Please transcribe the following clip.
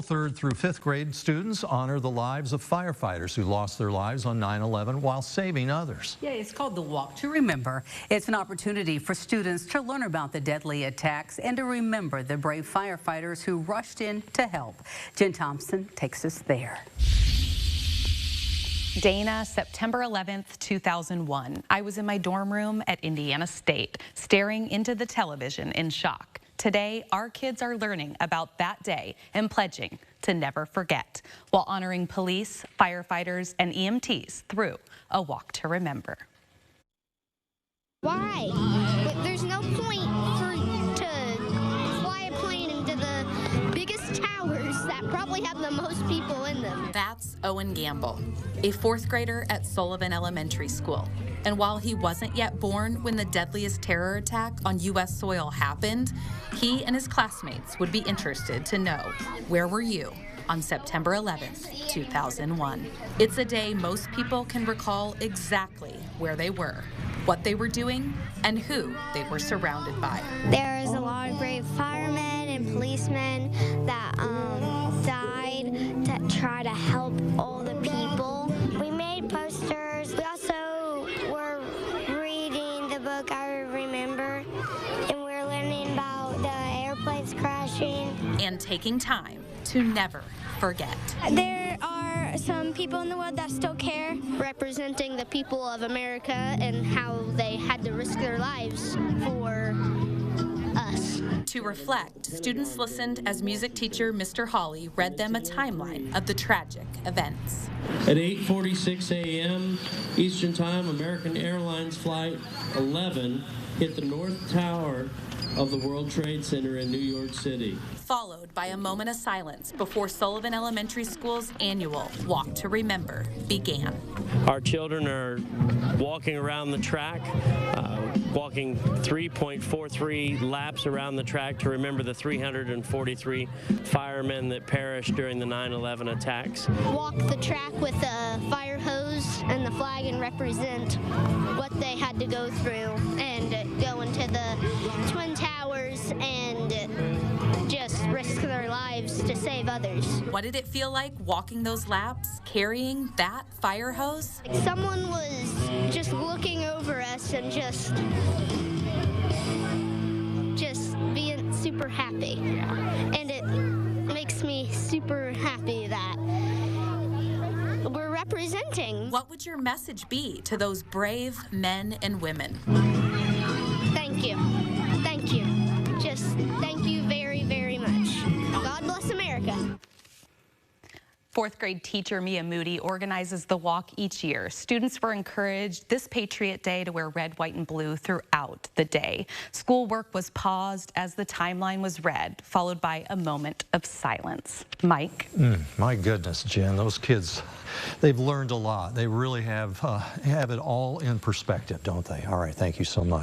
Third through fifth grade students honor the lives of firefighters who lost their lives on 9/11 while saving others. Yeah, it's called the Walk to Remember. It's an opportunity for students to learn about the deadly attacks and to remember the brave firefighters who rushed in to help. Jen Thompson takes us there. Dana, September 11th, 2001. I was in my dorm room at Indiana State, staring into the television in shock. Today, our kids are learning about that day and pledging to never forget, while honoring police, firefighters, and EMTs through a Walk to Remember. Why? There's no point to fly a plane into the biggest towers that probably have the most people in them. That's Owen Gamble, a fourth grader at Sullivan Elementary School. And while he wasn't yet born when the deadliest terror attack on U.S. soil happened, he and his classmates would be interested to know, where were you on September 11th, 2001? It's a day most people can recall exactly where they were, what they were doing, and who they were surrounded by. There's a lot of brave firemen and policemen that died to try to help all the people. We made posters. We also were reading the book I Remember, and we're learning about the airplanes crashing. And taking time to never forget. There are some people in the world that still care. Representing the people of America and how they had to risk their lives for us. To reflect, students listened as music teacher Mr. Hawley read them a timeline of the tragic events. At 8:46 a.m. Eastern Time, American Airlines Flight 11 hit the North Tower of the World Trade Center in New York City. Followed by a moment of silence before Sullivan Elementary School's annual Walk to Remember began. Our children are walking around the track, walking 3.43 laps around the track to remember the 343 firemen that perished during the 9/11 attacks. Walk the track with a fire hose and the flag and represent what they had to go through and go into the Twin Towers and just risk their lives to save others. What did it feel like walking those laps, carrying that fire hose? Someone was just looking over us and just being super happy. And it makes me super happy that we're representing. What would your message be to those brave men and women? Thank you. Thank you. Just thank you very, very much. God bless America. Fourth grade teacher Mia Moody organizes the walk each year. Students were encouraged this Patriot Day to wear red, white, and blue throughout the day. Schoolwork was paused as the timeline was read, followed by a moment of silence. Mike? My goodness, Jen, those kids, they've learned a lot. They really have it all in perspective, don't they? All right, thank you so much.